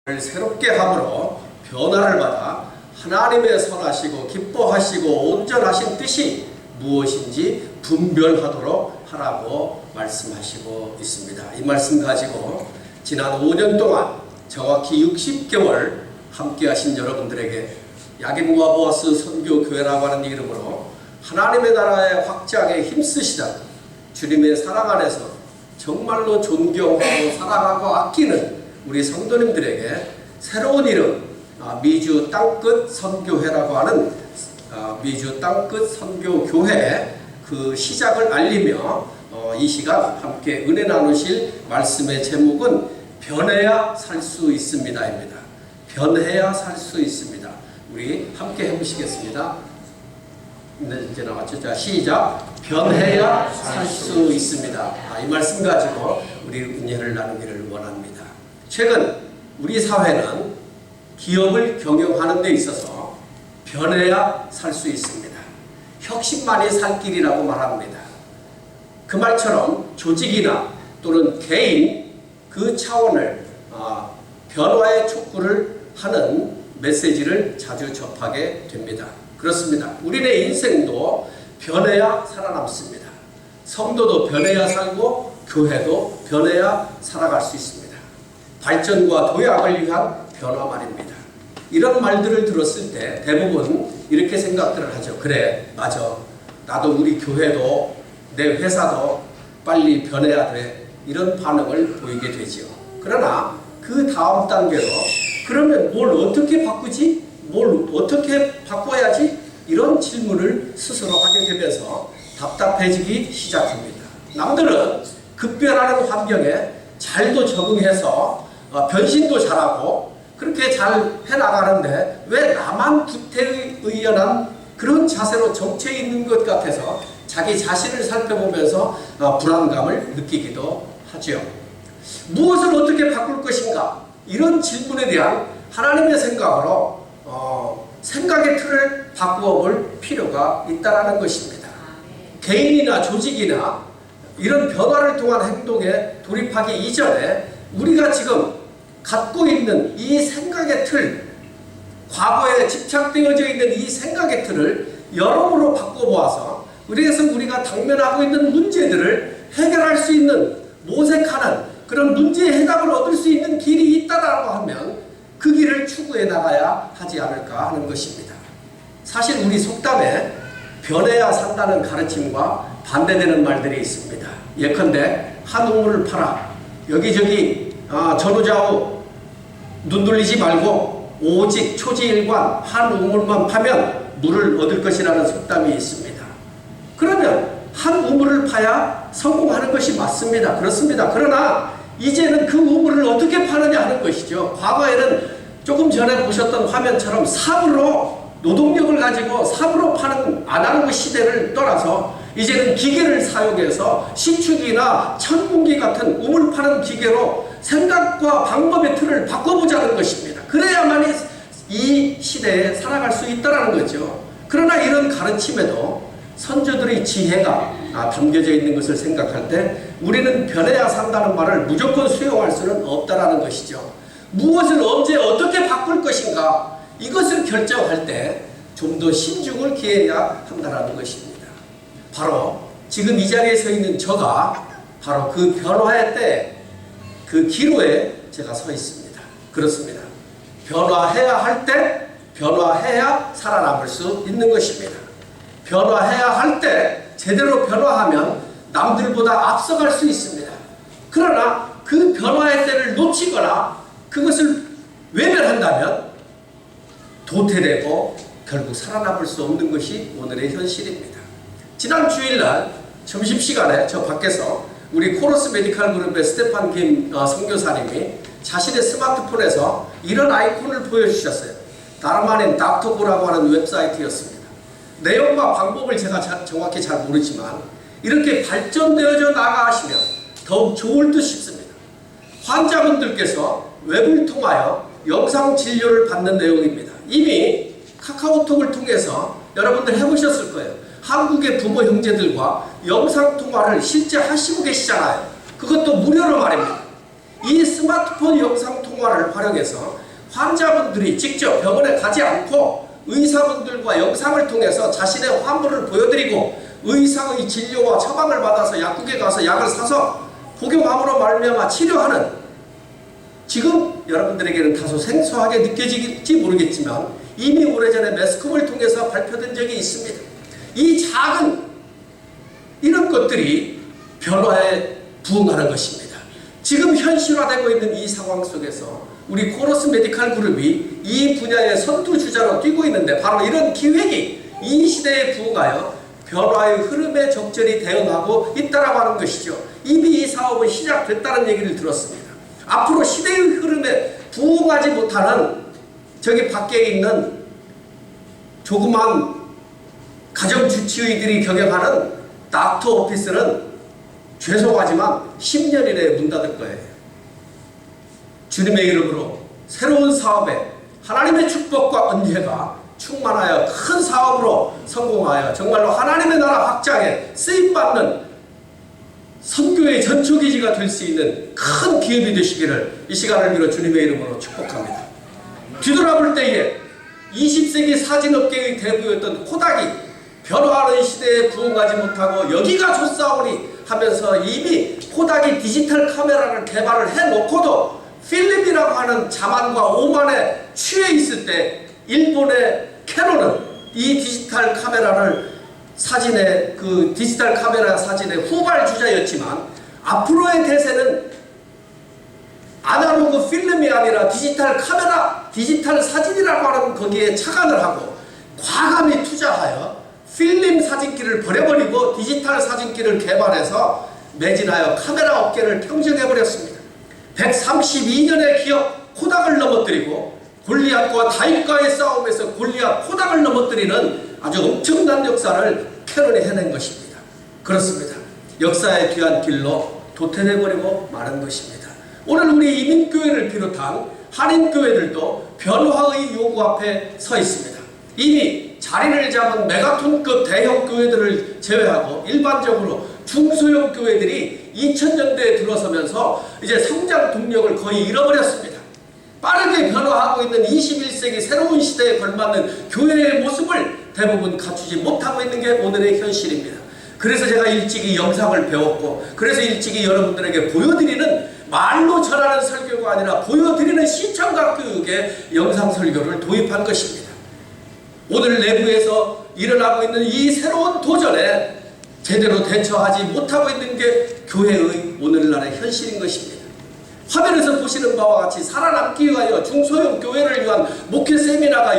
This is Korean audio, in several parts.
새롭게 함으로 변화를 받아 하나님의 선하시고 기뻐하시고 온전하신 뜻이 무엇인지 분별하도록 하라고 말씀하시고 있습니다. 이 말씀 가지고 지난 5년 동안 정확히 60개월 함께 하신 여러분들에게 야긴과 보아스 선교교회라고 하는 이름으로 하나님의 나라의 확장에 힘쓰시다 주님의 사랑 안에서 정말로 존경하고 사랑하고 아끼는 우리 성도님들에게 새로운 이름 미주 땅끝 선교회라고 하는 미주 땅끝 선교교회 그 시작을 알리며 이 시간 함께 은혜 나누실 말씀의 제목은 변해야 살 수 있습니다입니다. 변해야 살 수 있습니다. 우리 함께 해보시겠습니다. 네, 이제 나왔죠. 자, 시작. 변해야 살 수 있습니다. 이 말씀 가지고 우리 은혜를 나누기를 원합니다. 최근 우리 사회는 기업을 경영하는 데 있어서 변해야 살 수 있습니다. 혁신만이 살 길이라고 말합니다. 그 말처럼 조직이나 또는 개인 그 차원을 변화의 촉구를 하는 메시지를 자주 접하게 됩니다. 그렇습니다. 우리의 인생도 변해야 살아남습니다. 성도도 변해야 살고 교회도 변해야 살아갈 수 있습니다. 발전과 도약을 위한 변화 말입니다. 이런 말들을 들었을 때 대부분 이렇게 생각들을 하죠. 그래, 맞아. 나도 우리 교회도 내 회사도 빨리 변해야 돼. 이런 반응을 보이게 되죠. 그러나 그 다음 단계로 그러면 뭘 어떻게 바꾸지? 뭘 어떻게 바꿔야지? 이런 질문을 스스로 하게 되면서 답답해지기 시작합니다. 남들은 급변하는 환경에 잘도 적응해서 변신도 잘하고 그렇게 잘 해나가는데 왜 나만 구태의연한 그런 자세로 정체 있는 것 같아서 자기 자신을 살펴보면서 불안감을 느끼기도 하죠. 무엇을 어떻게 바꿀 것인가? 이런 질문에 대한 하나님의 생각으로 생각의 틀을 바꾸어 볼 필요가 있다는 것입니다. 개인이나 조직이나 이런 변화를 통한 행동에 돌입하기 이전에 우리가 지금 갖고 있는 이 생각의 틀, 과거에 집착되어져 있는 이 생각의 틀을 여러모로 바꿔보아서 그래서 우리가 당면하고 있는 문제들을 해결할 수 있는 모색하는 그런 문제의 해답을 얻을 수 있는 길이 있다라고 하면 그 길을 추구해 나가야 하지 않을까 하는 것입니다. 사실 우리 속담에 변해야 산다는 가르침과 반대되는 말들이 있습니다. 예컨대 한 우물을 팔아 여기저기 전후좌우 눈 돌리지 말고 오직 초지일관 한 우물만 파면 물을 얻을 것이라는 속담이 있습니다. 그러면 한 우물을 파야 성공하는 것이 맞습니다. 그렇습니다. 그러나 이제는 그 우물을 어떻게 파느냐 하는 것이죠. 과거에는 조금 전에 보셨던 화면처럼 삽으로 노동력을 가지고 삽으로 안 하는 그 시대를 떠나서 이제는 기계를 사용해서 시축이나 천공기 같은 우물 파는 기계로 생각과 방법의 틀을 바꿔보자는 것입니다. 그래야만이 이 시대에 살아갈 수 있다는 거죠. 그러나 이런 가르침에도 선조들의 지혜가 담겨져 있는 것을 생각할 때 우리는 변해야 산다는 말을 무조건 수용할 수는 없다는 것이죠. 무엇을 언제 어떻게 바꿀 것인가 이것을 결정할 때 좀 더 신중을 기해야 한다는 것입니다. 바로 지금 이 자리에 서 있는 저가 바로 그 변화의 때 그 기로에 제가 서 있습니다. 그렇습니다. 변화해야 할 때 변화해야 살아남을 수 있는 것입니다. 변화해야 할 때 제대로 변화하면 남들보다 앞서갈 수 있습니다. 그러나 그 변화의 때를 놓치거나 그것을 외면한다면 도태되고 결국 살아남을 수 없는 것이 오늘의 현실입니다. 지난 주일날 점심시간에 저 밖에서 우리 코러스 메디칼 그룹의 스테판 김 선교사님이 자신의 스마트폰에서 이런 아이콘을 보여주셨어요. 다름 아닌 닥터고라고 하는 웹사이트였습니다. 내용과 방법을 제가 정확히 잘 모르지만 이렇게 발전되어져 나가시면 더욱 좋을 듯 싶습니다. 환자분들께서 웹을 통하여 영상 진료를 받는 내용입니다. 이미 카카오톡을 통해서 여러분들 해보셨을 거예요. 한국의 부모 형제들과 영상통화를 실제 하시고 계시잖아요. 그것도 무료로 말입니다. 이 스마트폰 영상통화를 활용해서 환자분들이 직접 병원에 가지 않고 의사분들과 영상을 통해서 자신의 환부를 보여드리고 의사의 진료와 처방을 받아서 약국에 가서 약을 사서 복용함으로 말미암아 치료하는, 지금 여러분들에게는 다소 생소하게 느껴질지 모르겠지만 이미 오래전에 매스컴을 통해서 발표된 적이 있습니다. 이 작은 이런 것들이 변화에 부응하는 것입니다. 지금 현실화되고 있는 이 상황 속에서 우리 코러스 메디칼 그룹이 이 분야의 선두주자로 뛰고 있는데, 바로 이런 기획이 이 시대에 부응하여 변화의 흐름에 적절히 대응하고 있다라고 하는 것이죠. 이미 이 사업은 시작됐다는 얘기를 들었습니다. 앞으로 시대의 흐름에 부응하지 못하는 저기 밖에 있는 조그만 가정주치의들이 경영하는 닥터 오피스는 죄송하지만 10년 이내에 문 닫을 거예요. 주님의 이름으로 새로운 사업에 하나님의 축복과 은혜가 충만하여 큰 사업으로 성공하여 정말로 하나님의 나라 확장에 쓰임받는 선교의 전초기지가 될 수 있는 큰 기업이 되시기를 이 시간을 빌어 주님의 이름으로 축복합니다. 뒤돌아볼 때에 20세기 사진업계의 대부였던 코닥이 변화하는 시대에 부응하지 못하고 여기가 좋사오니 하면서 이미 코닥이 디지털 카메라를 개발을 해놓고도 필름이라고 하는 자만과 오만에 취해 있을 때 일본의 캐논은 이 디지털 카메라를 사진의 디지털 카메라 사진의 후발주자였지만 앞으로의 대세는 아날로그 필름이 아니라 디지털 카메라, 디지털 사진이라고 하는 거기에 착안을 하고 과감히 투자하여 필름 사진기를 버려버리고 디지털 사진기를 개발해서 매진하여 카메라 업계를 평정해버렸습니다. 132년의 기업 코닥을 넘어뜨리고 골리앗과 다윗과의 싸움에서 골리앗 코닥을 넘어뜨리는 아주 엄청난 역사를 캐논이 해낸 것입니다. 그렇습니다. 역사의 귀한 길로 도태되어버리고 마는 것입니다. 오늘 우리 이민교회를 비롯한 한인교회들도 변화의 요구 앞에 서 있습니다. 이미 자리를 잡은 메가톤급 대형 교회들을 제외하고 일반적으로 중소형 교회들이 2000년대에 들어서면서 이제 성장 동력을 거의 잃어버렸습니다. 빠르게 변화하고 있는 21세기 새로운 시대에 걸맞는 교회의 모습을 대부분 갖추지 못하고 있는 게 오늘의 현실입니다. 그래서 제가 일찍이 영상을 배웠고, 그래서 일찍이 여러분들에게 보여드리는 말로 전하는 설교가 아니라 보여드리는 시청각 교육의 영상 설교를 도입한 것입니다. 오늘 내부에서 일어나고 있는 이 새로운 도전에 제대로 대처하지 못하고 있는 게 교회의 오늘날의 현실인 것입니다. 화면에서 보시는 바와 같이 살아남기 위하여 중소형 교회를 위한 목회 세미나가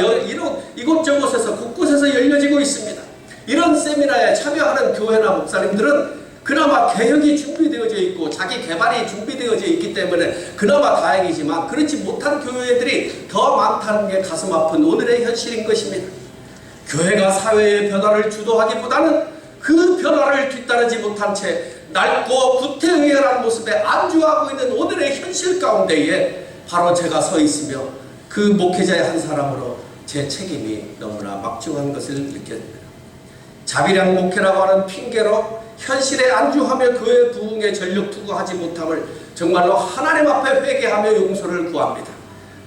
이곳저곳에서 곳곳에서 열려지고 있습니다. 이런 세미나에 참여하는 교회나 목사님들은 그나마 개혁이 준비되어져 있고 자기 개발이 준비되어져 있기 때문에 그나마 다행이지만, 그렇지 못한 교회들이 더 많다는 게 가슴 아픈 오늘의 현실인 것입니다. 교회가 사회의 변화를 주도하기보다는 그 변화를 뒤따르지 못한 채 낡고 구태의연한 모습에 안주하고 있는 오늘의 현실 가운데에 바로 제가 서 있으며 그 목회자의 한 사람으로 제 책임이 너무나 막중한 것을 느꼈습니다. 자비량 목회라고 하는 핑계로 현실에 안주하며 교회 부흥에 전력 투구하지 못함을 정말로 하나님 앞에 회개하며 용서를 구합니다.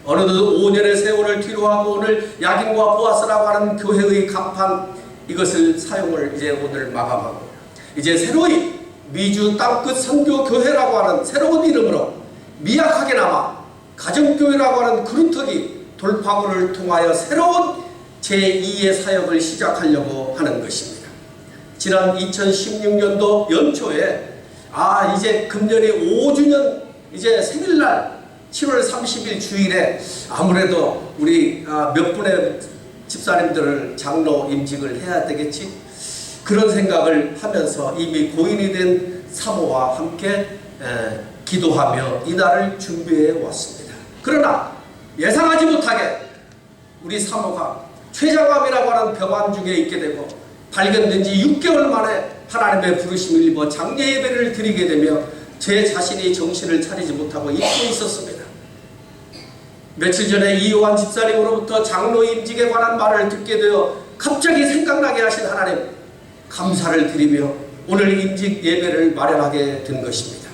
어느덧 5년의 세월을 뒤로하고 오늘 야긴과 보아스라고 하는 교회의 간판, 이것을 사용을 이제 오늘 마감하고 이제 새로이 미주 땅끝 선교교회라고 하는 새로운 이름으로 미약하게나마 가정교회라고 하는 그루터기 돌파구를 통하여 새로운 제2의 사역을 시작하려고 하는 것입니다. 지난 2016년도 연초에 이제 금년이 5주년 이제 생일날 7월 30일 주일에 아무래도 우리 몇 분의 집사님들을 장로 임직을 해야 되겠지, 그런 생각을 하면서 이미 고인이 된 사모와 함께 기도하며 이날을 준비해 왔습니다. 그러나 예상하지 못하게 우리 사모가 췌장암이라고 하는 병환 중에 있게 되고 발견된 지 6개월 만에 하나님의 부르심을 입어 장례 예배를 드리게 되며 제 자신이 정신을 차리지 못하고 잊고 있었습니다. 며칠 전에 이요한 집사님으로부터 장로 임직에 관한 말을 듣게 되어 갑자기 생각나게 하신 하나님 감사를 드리며 오늘 임직 예배를 마련하게 된 것입니다.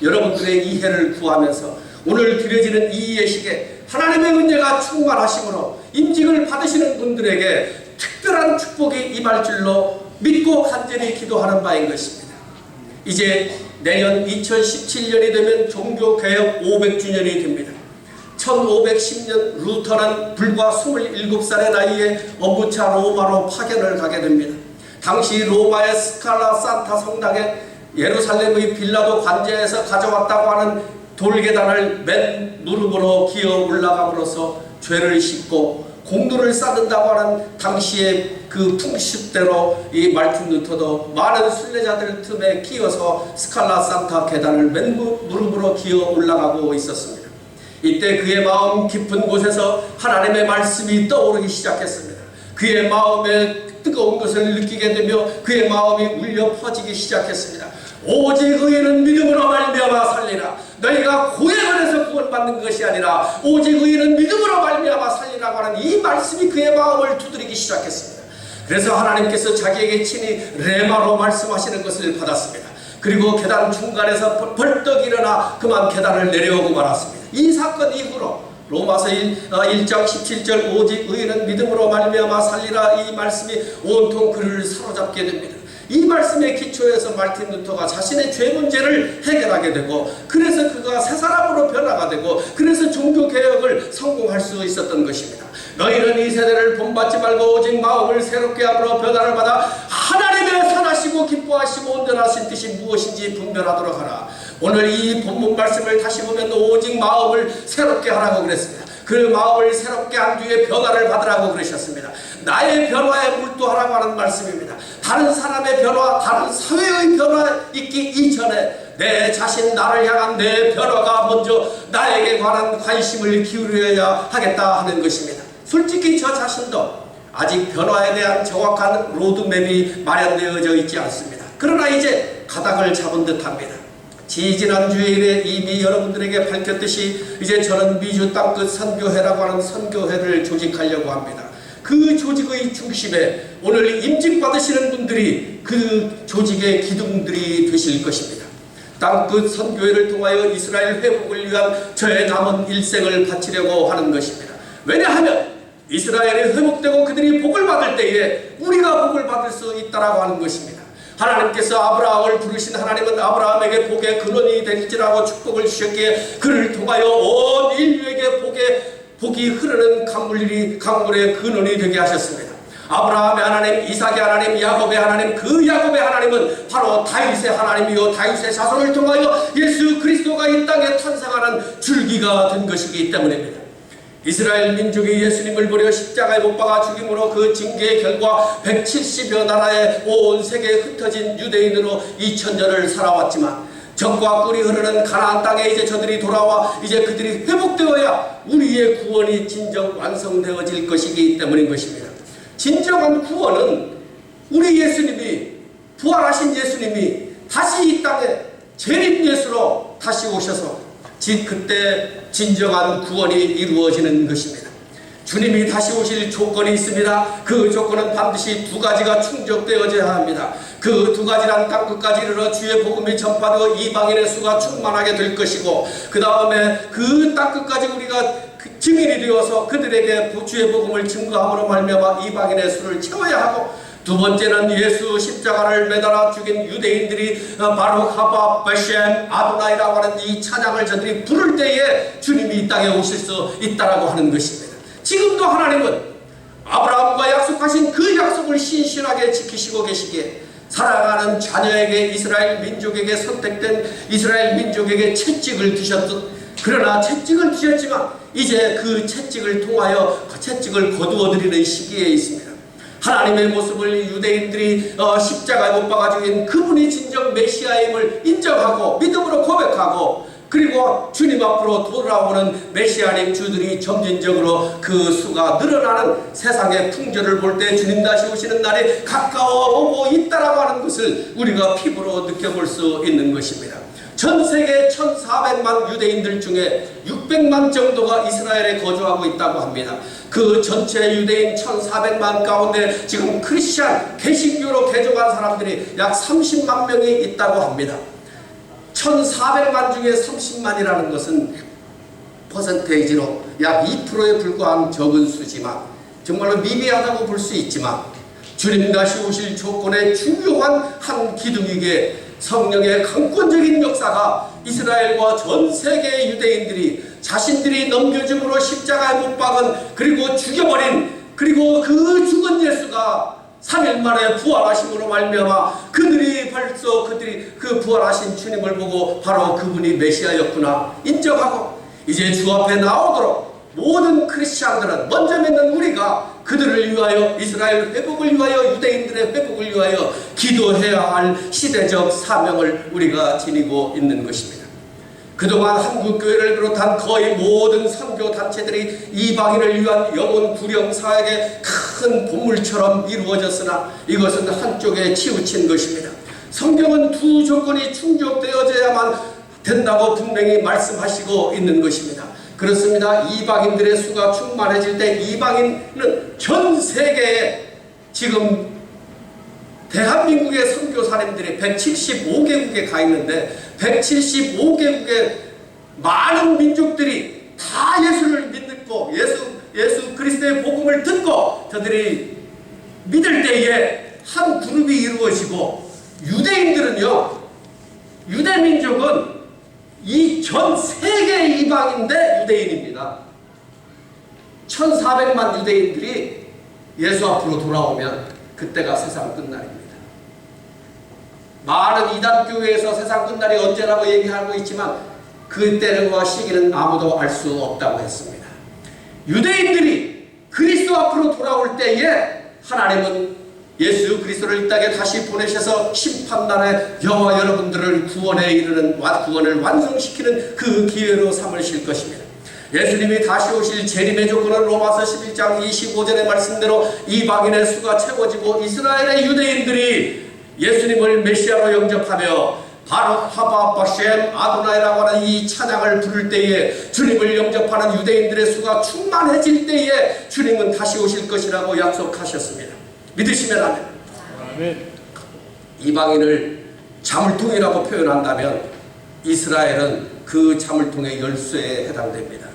여러분들의 이해를 구하면서 오늘 드려지는 이 예식에 하나님의 은혜가 충만하심으로 임직을 받으시는 분들에게 특별한 축복이 임할 줄로 믿고 간절히 기도하는 바인 것입니다. 이제 내년 2017년이 되면 종교개혁 500주년이 됩니다. 1510년 루터는 불과 27살의 나이에 엄부차 로마로 파견을 가게 됩니다. 당시 로마의 스칼라 산타 성당에 예루살렘의 빌라도 관제에서 가져왔다고 하는 돌계단을 맨 무릎으로 기어 올라감으로써 죄를 씻고 공로를 쌓는다고 하는 당시의 그 풍습대로 이 말틴 루터도 많은 순례자들 틈에 끼어서 스칼라 산타 계단을 맨 무릎으로 기어 올라가고 있었습니다. 이때 그의 마음 깊은 곳에서 하나님의 말씀이 떠오르기 시작했습니다. 그의 마음에 뜨거운 것을 느끼게 되며 그의 마음이 울려 퍼지기 시작했습니다. 오직 의인은 믿음으로 말미암아 살리라. 너희가 고행을 해서 구원받는 것이 아니라 오직 의인은 믿음으로 말미암아 살리라고 하는 이 말씀이 그의 마음을 두드리기 시작했습니다. 그래서 하나님께서 자기에게 친히 레마로 말씀하시는 것을 받았습니다. 그리고 계단 중간에서 벌떡 일어나 그만 계단을 내려오고 말았습니다. 이 사건 이후로 로마서 1장 17절 오직 의인은 믿음으로 말미암아 살리라 이 말씀이 온통 그를 사로잡게 됩니다. 이 말씀의 기초에서 말틴 루터가 자신의 죄 문제를 해결하게 되고 그래서 그가 새 사람으로 변화가 되고 그래서 종교개혁을 성공할 수 있었던 것입니다. 너희는 이 세대를 본받지 말고 오직 마음을 새롭게 함으로 변화를 받아 하나님의 선하시고 기뻐하시고 온전하신 뜻이 무엇인지 분별하도록 하라. 오늘 이 본문 말씀을 다시 보면 오직 마음을 새롭게 하라고 그랬습니다. 그 마음을 새롭게 한 뒤에 변화를 받으라고 그러셨습니다. 나의 변화에 몰두하라고 하는 말씀입니다. 다른 사람의 변화, 다른 사회의 변화 있기 이전에 내 자신 나를 향한 내 변화가 먼저 나에게 관한 관심을 기울여야 하겠다 하는 것입니다. 솔직히 저 자신도 아직 변화에 대한 정확한 로드맵이 마련되어져 있지 않습니다. 그러나 이제 가닥을 잡은 듯합니다. 지지난 주일에 이미 여러분들에게 밝혔듯이 이제 저는 미주 땅끝 선교회라고 하는 선교회를 조직하려고 합니다. 그 조직의 중심에 오늘 임직받으시는 분들이 그 조직의 기둥들이 되실 것입니다. 땅끝 선교회를 통하여 이스라엘 회복을 위한 저의 남은 일생을 바치려고 하는 것입니다. 왜냐하면 이스라엘이 회복되고 그들이 복을 받을 때에 우리가 복을 받을 수 있다라고 하는 것입니다. 하나님께서 아브라함을 부르신 하나님은 아브라함에게 복의 근원이 될지라고 축복을 주셨기에 그를 통하여 온 인류에게 복이 흐르는 강물의 근원이 되게 하셨습니다. 아브라함의 하나님, 이삭의 하나님, 야곱의 하나님, 그 야곱의 하나님은 바로 다윗의 하나님이요 다윗의 자손을 통하여 예수 그리스도가 이 땅에 탄생하는 줄기가 된 것이기 때문입니다. 이스라엘 민족이 예수님을 버려 십자가에 못 박아 죽임으로 그 징계의 결과 170여 나라에 온 세계에 흩어진 유대인으로 2000년을 살아왔지만 적과 꿀이 흐르는 가나안 땅에 이제 저들이 돌아와 이제 그들이 회복되어야 우리의 구원이 진정 완성되어질 것이기 때문인 것입니다. 진정한 구원은 우리 예수님이 부활하신 예수님이 다시 이 땅에 재림 예수로 다시 오셔서 그때 진정한 구원이 이루어지는 것입니다. 주님이 다시 오실 조건이 있습니다. 그 조건은 반드시 두 가지가 충족되어져야 합니다. 그 두 가지란 땅끝까지 이르러 주의 복음이 전파되어 이방인의 수가 충만하게 될 것이고 그 다음에 그 땅끝까지 우리가 증인이 되어서 그들에게 주의 복음을 증거함으로 말미암아 이방인의 수를 채워야 하고 두 번째는 예수 십자가를 매달아 죽인 유대인들이 바룩 하바 베셈 아도나이라고 하는 이 찬양을 저들이 부를 때에 주님이 이 땅에 오실 수 있다라고 하는 것입니다. 지금도 하나님은 아브라함과 약속하신 그 약속을 신실하게 지키시고 계시기에 살아가는 자녀에게 이스라엘 민족에게 선택된 이스라엘 민족에게 채찍을 드셨듯 그러나 채찍을 드셨지만 이제 그 채찍을 통하여 그 채찍을 거두어드리는 시기에 있습니다. 하나님의 모습을 유대인들이 십자가에 못 박아 죽인 그분이 진정 메시아임을 인정하고 믿음으로 고백하고 그리고 주님 앞으로 돌아오는 메시아님 주들이 점진적으로 그 수가 늘어나는 세상의 풍조를 볼 때 주님 다시 오시는 날이 가까워 오고 있다라고 하는 것을 우리가 피부로 느껴볼 수 있는 것입니다. 전 세계 1400만 유대인들 중에 600만 정도가 이스라엘에 거주하고 있다고 합니다. 그 전체 유대인 1400만 가운데 지금 크리스찬 개신교로 개종한 사람들이 약 30만 명이 있다고 합니다. 1400만 중에 30만이라는 것은 퍼센테이지로 약 2%에 불과한 적은 수지만, 정말로 미미하다고 볼 수 있지만, 주님 다시 오실 조건의 중요한 한 기둥이기에 성령의 강권적인 역사가 이스라엘과 전 세계의 유대인들이 자신들이 넘겨줌으로 십자가에 못 박은, 그리고 죽여버린, 그리고 그 죽은 예수가 3일 만에 부활하심으로 말미암아 그들이 그 부활하신 주님을 보고 바로 그분이 메시아였구나 인정하고, 이제 주 앞에 나오도록 모든 크리스찬들은, 먼저 믿는 우리가 그들을 위하여, 이스라엘 회복을 위하여, 유대인들의 회복을 위하여 기도해야 할 시대적 사명을 우리가 지니고 있는 것입니다. 그동안 한국교회를 비롯한 거의 모든 선교단체들이 이방인을 위한 영혼 구령 사역의 큰 본물처럼 이루어졌으나 이것은 한쪽에 치우친 것입니다. 성경은 두 조건이 충족되어져야만 된다고 분명히 말씀하시고 있는 것입니다. 그렇습니다. 이방인들의 수가 충만해질 때 이방인은 전 세계에, 지금 대한민국의 선교사님들이 175개국에 가 있는데 175개국의 많은 민족들이 다 예수를 믿고 예수 그리스도의 복음을 듣고 저들이 믿을 때에 한 그룹이 이루어지고, 유대인들은요, 유대민족은 이 전 세계의 이방인데 유대인입니다. 1400만 유대인들이 예수 앞으로 돌아오면 그때가 세상 끝날입니다. 많은 이단교회에서 세상 끝날이 언제라고 얘기하고 있지만 그때와 시기는 아무도 알 수 없다고 했습니다. 유대인들이 그리스도 앞으로 돌아올 때에 하나님은 예수 그리스도를 이 땅에 다시 보내셔서 심판날에 저와 여러분들을 구원을 완성시키는 그 기회로 삼으실 것입니다. 예수님이 다시 오실 재림의 조건은 로마서 11장 25절의 말씀대로 이방인의 수가 채워지고 이스라엘의 유대인들이 예수님을 메시아로 영접하며 바룩 하바 바셈 아도나이라고 하는 이 찬양을 부를 때에, 주님을 영접하는 유대인들의 수가 충만해질 때에 주님은 다시 오실 것이라고 약속하셨습니다. 믿으시면 아멘. 이방인을 자물통이라고 표현한다면 이스라엘은 그 자물통의 열쇠에 해당됩니다.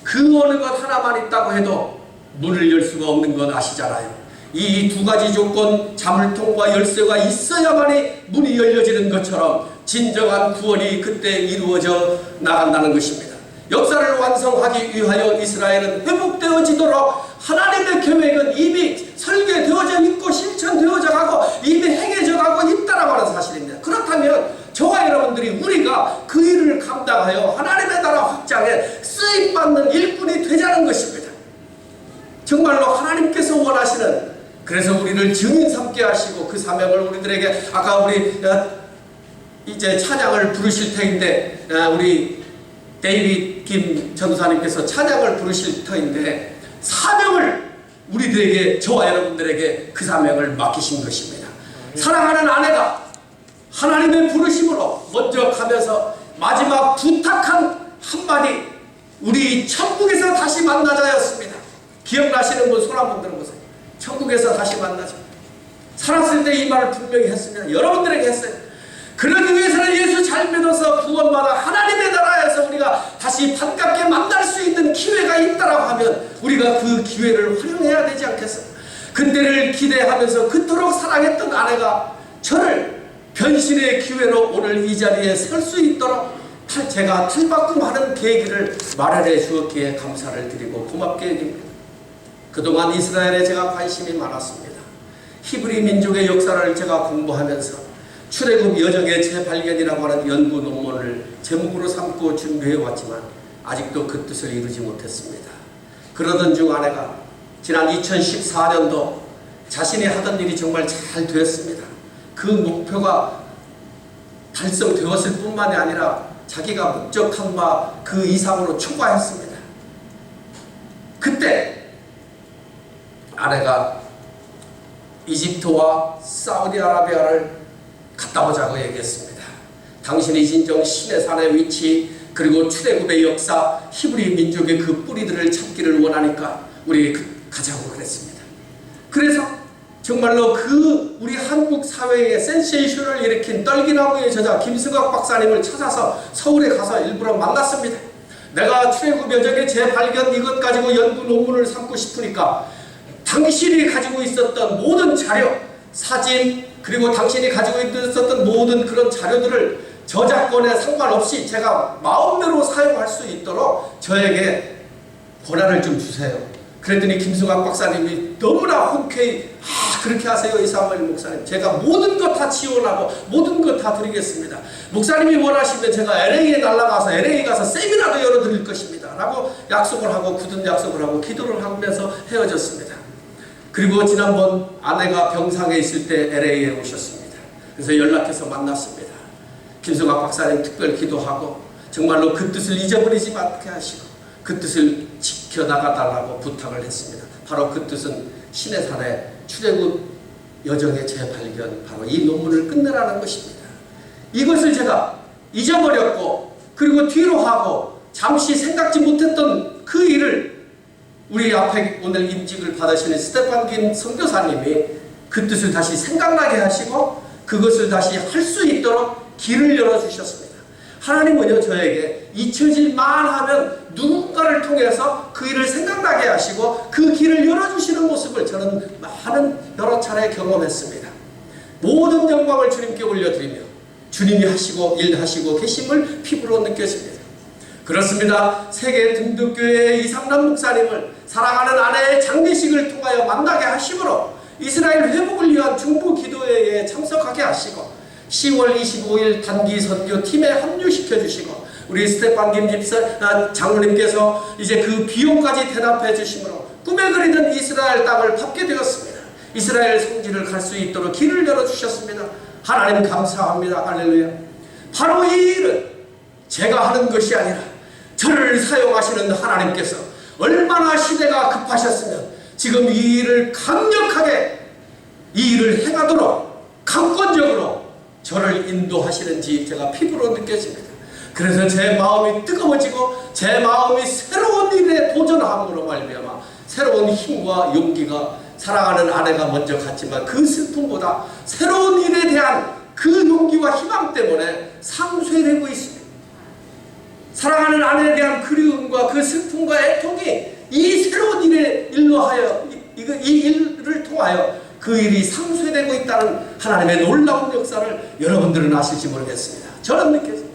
그 어느 것 하나만 있다고 해도 문을 열 수가 없는 건 아시잖아요. 이 두 가지 조건, 자물통과 열쇠가 있어야만이 문이 열려지는 것처럼 진정한 구원이 그때 이루어져 나간다는 것입니다. 역사를 완성하기 위하여 이스라엘은 회복되어지도록 하나님의 계획은 이미 설계되어져 있고 실천되어져 가고 이미 행해져 가고 있다라고 하는 사실입니다. 그렇다면 저와 여러분들이 우리가 그 일을 감당하여 하나님의 나라 확장에 쓰임받는 일꾼이 되자는 것입니다. 정말로 하나님께서 원하시는, 그래서 우리를 증인 삼게 하시고 그 사명을 우리들에게, 아까 우리 이제 찬양을 부르실 터인데 우리 데이빗 김 전도사님께서 찬양을 부르실 터인데 사명을 우리들에게, 저와 여러분들에게 그 사명을 맡기신 것입니다. 사랑하는 아내가 하나님의 부르심으로 먼저 가면서 마지막 부탁한 한마디, 우리 천국에서 다시 만나자였습니다. 기억나시는 분 손 한번 들어보세요. 천국에서 다시 만나자. 살았을 때 이 말을 분명히 했습니다. 여러분들에게 했어요. 그러기 위해서는 예수 잘 믿어서 구원받아 하나님의 나라에서 우리가 다시 반갑게 만날 수 있는 기회가 있다라고 하면 우리가 그 기회를 활용해야 되지 않겠어요? 그때를 기대하면서 그토록 사랑했던 아내가 저를 변신의 기회로 오늘 이 자리에 설 수 있도록 제가 탈바꿈하는 계기를 마련해 주었기에 감사를 드리고 고맙게 여깁니다. 그동안 이스라엘에 제가 관심이 많았습니다. 히브리 민족의 역사를 제가 공부하면서 출애굽 여정의 재발견이라고 하는 연구 논문을 제목으로 삼고 준비해 왔지만 아직도 그 뜻을 이루지 못했습니다. 그러던 중 아내가 지난 2014년도 자신이 하던 일이 정말 잘 되었습니다. 그 목표가 달성되었을 뿐만이 아니라 자기가 목적한 바 그 이상으로 초과했습니다. 그때 아내가 이집트와 사우디아라비아를 갔다 오자고 얘기했습니다. 당신이 진정 시내산의 위치, 그리고 출애굽의 역사, 히브리 민족의 그 뿌리들을 찾기를 원하니까 우리 가자고 그랬습니다. 그래서 정말로 그 우리 한국 사회에 센세이션을 일으킨 떨기나무의 저자 김승학 박사님을 찾아서 서울에 가서 일부러 만났습니다. 내가 출애굽 여정의 재발견 이것 가지고 연구 논문을 삼고 싶으니까 당신이 가지고 있었던 모든 자료, 사진, 그리고 당신이 가지고 있었던 모든 그런 자료들을 저작권에 상관없이 제가 마음대로 사용할 수 있도록 저에게 권한을 좀 주세요. 그랬더니 김승학 박사님이 너무나 흔쾌히 그렇게 하세요 이사무엘 목사님. 제가 모든 것 다 지원하고 모든 것 다 드리겠습니다. 목사님이 원하시면 제가 LA에 날아가서 LA 가서 세미나도 열어드릴 것입니다. 라고 약속을 하고 굳은 약속을 하고 기도를 하면서 헤어졌습니다. 그리고 지난번 아내가 병상에 있을 때 LA에 오셨습니다. 그래서 연락해서 만났습니다. 김승학 박사님 특별 기도하고 정말로 그 뜻을 잊어버리지 않게 하시고 그 뜻을 지켜나가달라고 부탁을 했습니다. 바로 그 뜻은 시내산의 출애굽 여정의 재발견, 바로 이 논문을 끝내라는 것입니다. 이것을 제가 잊어버렸고 그리고 뒤로 하고 잠시 생각지 못했던 그 일을 우리 앞에 오늘 임직을 받으시는 스테판 김 선교사님이 그 뜻을 다시 생각나게 하시고 그것을 다시 할 수 있도록 길을 열어주셨습니다. 하나님은요 저에게 잊혀질만 하면 누군가를 통해서 그 일을 생각나게 하시고 그 길을 열어주시는 모습을 저는 많은 여러 차례 경험했습니다. 모든 영광을 주님께 올려드리며 주님이 하시고 일하시고 계심을 피부로 느껴집니다. 그렇습니다. 세계 등덕교회의 이상남 목사님을 사랑하는 아내의 장례식을 통하여 만나게 하심으로 이스라엘 회복을 위한 중보 기도회에 참석하게 하시고 10월 25일 단기 선교팀에 합류시켜 주시고 우리 스테판 김 집사 장로님께서 이제 그 비용까지 대납해 주심으로 꿈에 그리던 이스라엘 땅을 밟게 되었습니다. 이스라엘 성지를 갈 수 있도록 길을 열어주셨습니다. 하나님 감사합니다. 할렐루야. 바로 이 일은 제가 하는 것이 아니라 저를 사용하시는 하나님께서 얼마나 시대가 급하셨으면 지금 이 일을 강력하게 이 일을 행하도록 강권적으로 저를 인도하시는지 제가 피부로 느껴집니다. 그래서 제 마음이 뜨거워지고 제 마음이 새로운 일에 도전함으로 말미암아 새로운 힘과 용기가 사랑하는 아내가 먼저 갔지만 그 슬픔보다 새로운 일에 대한 그 용기와 희망 때문에 상쇄되고 있습니다. 사랑하는 아내에 대한 그리움과 그 슬픔과 애통이 이 새로운 일로 하여 이 일을 통하여 그 일이 상쇄되고 있다는 하나님의 놀라운 역사를 여러분들은 아실지 모르겠습니다. 저는 느꼈습니다.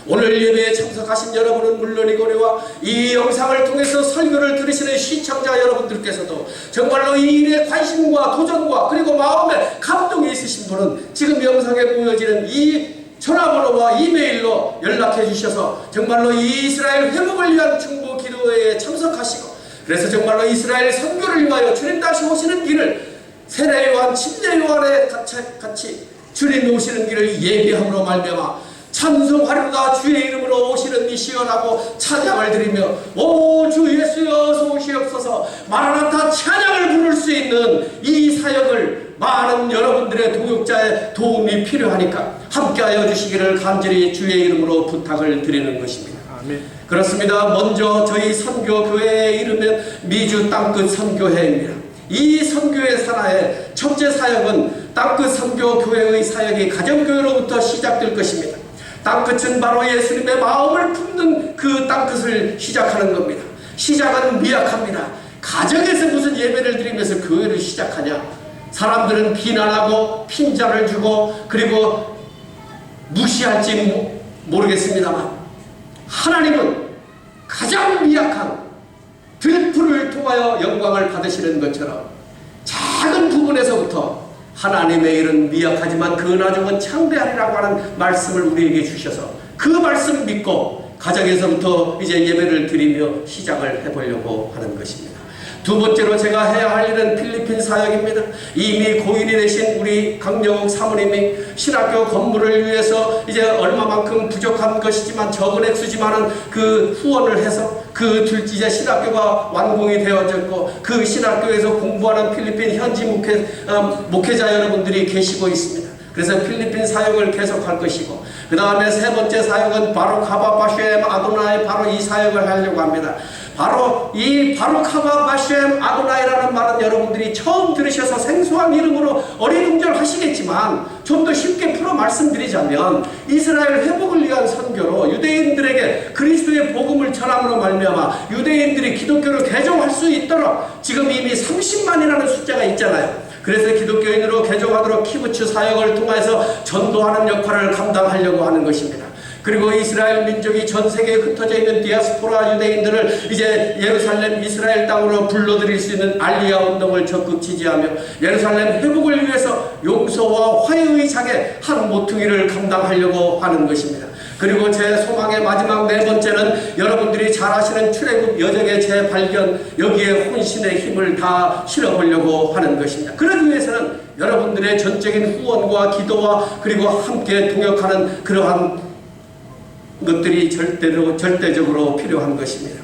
오늘 예배에 참석하신 여러분은 물론이거니와 이 영상을 통해서 설교를 들으시는 시청자 여러분들께서도 정말로 이 일에 관심과 도전과 그리고 마음에 감동이 있으신 분은 지금 영상에 보여지는 이 전화번호와 이메일로 연락해 주셔서 정말로 이 이스라엘 회복을 위한 중보 기도회에 참석하시고 그래서 정말로 이스라엘 선교를 위하여 주님 다시 오시는 길을 세례 요한, 침례 요한에 같이 주님이 오시는 길을 예비함으로 말미암아 찬송하리로다 주의 이름으로 오시는 미시여라고 찬양을 드리며 오 주 예수여 어서 오시옵소서 마라나타 찬양을 부를 수 있는 이 사역을 많은 여러분들의 동역자의 도움이 필요하니까 함께하여 주시기를 간절히 주의 이름으로 부탁을 드리는 것입니다. 아멘. 그렇습니다. 먼저 저희 선교교회의 이름은 미주 땅끝 선교회입니다. 이 선교회 산하의 첫째 사역은 땅끝 선교교회의 사역이 가정교회로부터 시작될 것입니다. 땅끝은 바로 예수님의 마음을 품는 그 땅끝을 시작하는 겁니다. 시작은 미약합니다. 가정에서 무슨 예배를 드리면서 교회를 시작하냐? 사람들은 비난하고 핀잔을 주고 그리고 무시할지 모르겠습니다만 하나님은 가장 미약한 들풀을 통하여 영광을 받으시는 것처럼 작은 부분에서부터 하나님의 일은 미약하지만 그 나중은 창대하리라고 하는 말씀을 우리에게 주셔서 그 말씀 믿고 가정에서부터 이제 예배를 드리며 시작을 해보려고 하는 것입니다. 두 번째로 제가 해야 할 일은 필리핀 사역입니다. 이미 고인이 되신 우리 강영욱 사모님이 신학교 건물을 위해서 이제 얼마만큼 부족한 것이지만 적은 액수지만은 그 후원을 해서 그 이제 신학교가 완공이 되어졌고 그 신학교에서 공부하는 필리핀 현지 목회자 여러분들이 계시고 있습니다. 그래서 필리핀 사역을 계속할 것이고 그 다음에 세 번째 사역은 바로 가바바쉐 아도나이 바로 이 사역을 하려고 합니다. 바로 이 바룩하바 바셈 아도나이라는 말은 여러분들이 처음 들으셔서 생소한 이름으로 어리둥절하시겠지만 좀 더 쉽게 풀어 말씀드리자면 이스라엘 회복을 위한 선교로 유대인들에게 그리스도의 복음을 전함으로 말미암아 유대인들이 기독교를 개종할 수 있도록 지금 이미 30만이라는 숫자가 있잖아요. 그래서 기독교인으로 개종하도록 키부츠 사역을 통해서 전도하는 역할을 감당하려고 하는 것입니다. 그리고 이스라엘 민족이 전 세계에 흩어져 있는 디아스포라 유대인들을 이제 예루살렘 이스라엘 땅으로 불러들일 수 있는 알리야 운동을 적극 지지하며 예루살렘 회복을 위해서 용서와 화해의 장에 한 모퉁이를 감당하려고 하는 것입니다. 그리고 제 소망의 마지막 네 번째는 여러분들이 잘 아시는 출애굽 여정의 재발견, 여기에 혼신의 힘을 다 실어보려고 하는 것입니다. 그러기 위해서는 여러분들의 전적인 후원과 기도와 그리고 함께 동역하는 그러한 것들이 절대적으로 필요한 것입니다.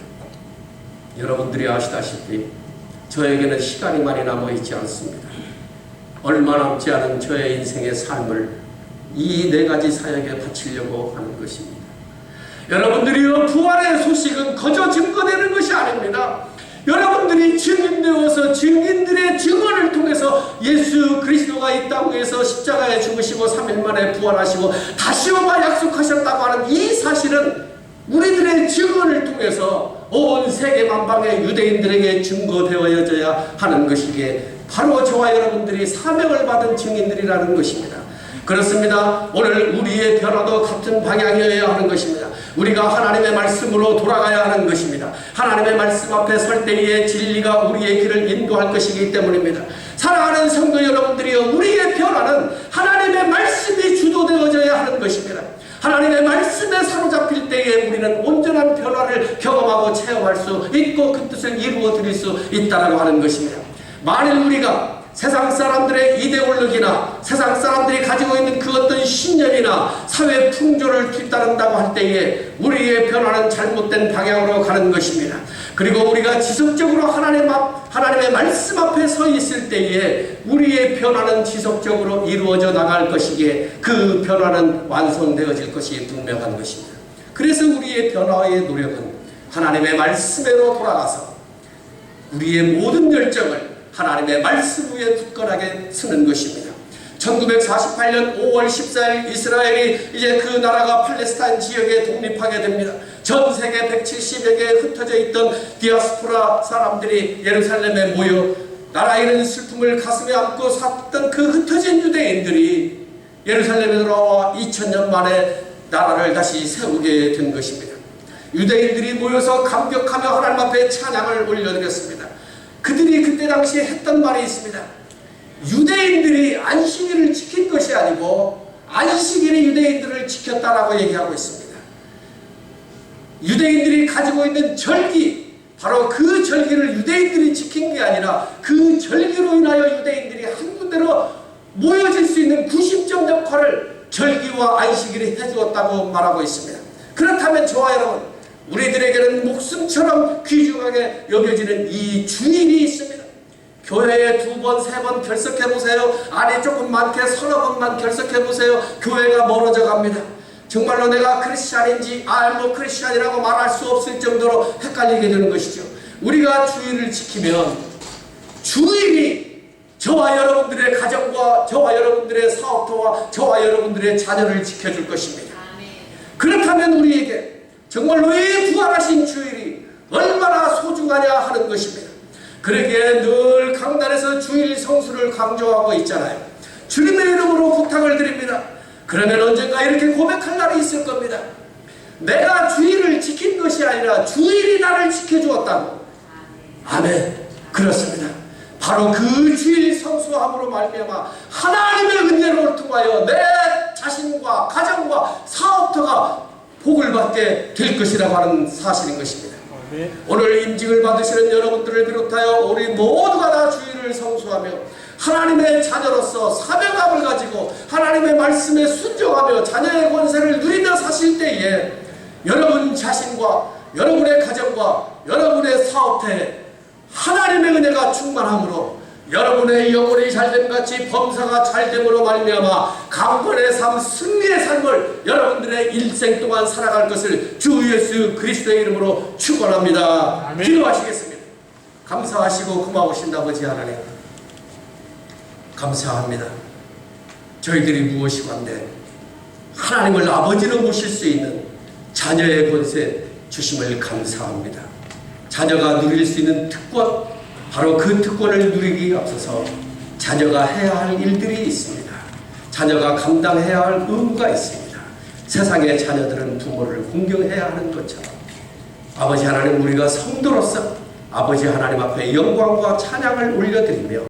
여러분들이 아시다시피 저에게는 시간이 많이 남아있지 않습니다. 얼마 남지 않은 저의 인생의 삶을 이 네 가지 사역에 바치려고 하는 것입니다. 여러분들이요, 부활의 소식은 거저 증거되는 것이 아닙니다. 여러분들이 증인되어서 증인들의 증언을 통해서 예수 그리스도가 이 땅에서 십자가에 죽으시고 3일 만에 부활하시고 다시 오마 약속하셨다고 하는 이 사실은 우리들의 증언을 통해서 온 세계 만방의 유대인들에게 증거되어져야 하는 것이기에 바로 저와 여러분들이 사명을 받은 증인들이라는 것입니다. 그렇습니다. 오늘 우리의 변화도 같은 방향이어야 하는 것입니다. 우리가 하나님의 말씀으로 돌아가야 하는 것입니다. 하나님의 말씀 앞에 설 때에 진리가 우리의 길을 인도할 것이기 때문입니다. 사랑하는 성도 여러분들이여, 우리의 변화는 하나님의 말씀이 주도되어져야 하는 것입니다. 하나님의 말씀에 사로잡힐 때에 우리는 온전한 변화를 경험하고 체험할 수 있고 그 뜻을 이루어 드릴 수 있다고 하는 것입니다. 만일 우리가 세상 사람들의 이데올로기나 세상 사람들이 가지고 있는 그 어떤 신념이나 사회 풍조를 뒤따른다고 할 때에 우리의 변화는 잘못된 방향으로 가는 것입니다. 그리고 우리가 지속적으로 하나님의 말씀 앞에 서 있을 때에 우리의 변화는 지속적으로 이루어져 나갈 것이기에 그 변화는 완성되어질 것이 분명한 것입니다. 그래서 우리의 변화의 노력은 하나님의 말씀으로 돌아가서 우리의 모든 열정을 하나님의 말씀 위에 굳건하게 서는 것입니다. 1948년 5월 14일 이스라엘이 이제 그 나라가 팔레스타인 지역에 독립하게 됩니다. 전 세계 170여 개에 흩어져 있던 디아스포라 사람들이 예루살렘에 모여 나라 잃은 슬픔을 가슴에 안고 샀던 그 흩어진 유대인들이 예루살렘에 돌아와 2000년 만에 나라를 다시 세우게 된 것입니다. 유대인들이 모여서 감격하며 하나님 앞에 찬양을 올려드렸습니다. 그들이 그때 당시에 했던 말이 있습니다. 유대인들이 안식일을 지킨 것이 아니고 안식일이 유대인들을 지켰다라고 얘기하고 있습니다. 유대인들이 가지고 있는 절기, 바로 그 절기를 유대인들이 지킨 게 아니라 그 절기로 인하여 유대인들이 한 군데로 모여질 수 있는 구심점 역할을 절기와 안식일이 해주었다고 말하고 있습니다. 그렇다면 저와 여러분, 우리들에게는 목숨처럼 귀중하게 여겨지는 이 주일이 있습니다. 교회에 2번, 3번 결석해보세요. 아니 조금 많게 서너 번만 결석해보세요. 교회가 멀어져 갑니다. 정말로 내가 크리스찬인지 크리스찬이라고 말할 수 없을 정도로 헷갈리게 되는 것이죠. 우리가 주일을 지키면 주일이 저와 여러분들의 가정과 저와 여러분들의 사업터와 저와 여러분들의 자녀를 지켜줄 것입니다. 그렇다면 우리에게 정말로 이 부활하신 주일이 얼마나 소중하냐 하는 것입니다. 그러기에 늘 강단에서 주일 성수를 강조하고 있잖아요. 주님의 이름으로 부탁을 드립니다. 그러면 언젠가 이렇게 고백할 날이 있을 겁니다. 내가 주일을 지킨 것이 아니라 주일이 나를 지켜주었다고. 아멘. 그렇습니다. 바로 그 주일 성수함으로 말미암아 하나님의 은혜를 통하여 내 자신과 가정과 사업터가 복을 받게 될 것이라고 하는 사실인 것입니다. 오늘 임직을 받으시는 여러분들을 비롯하여 우리 모두가 다 주일을 성수하며 하나님의 자녀로서 사명감을 가지고 하나님의 말씀에 순종하며 자녀의 권세를 누리며 사실 때에 여러분 자신과 여러분의 가정과 여러분의 사업터에 하나님의 은혜가 충만함으로 여러분의 영혼이 잘됨 같이 범사가 잘됨으로 말미암아 강건의 삶, 승리의 삶을 여러분들의 일생 동안 살아갈 것을 주 예수 그리스도의 이름으로 축원합니다. 아멘. 기도하시겠습니다. 감사하시고 고마우신 아버지 하나님, 감사합니다. 저희들이 무엇이건데 하나님을 아버지로 모실 수 있는 자녀의 권세 주심을 감사합니다. 자녀가 누릴 수 있는 특권, 바로 그 특권을 누리기 앞서서 자녀가 해야 할 일들이 있습니다. 자녀가 감당해야 할 의무가 있습니다. 세상의 자녀들은 부모를 공경해야 하는 것처럼 아버지 하나님, 우리가 성도로서 아버지 하나님 앞에 영광과 찬양을 올려드리며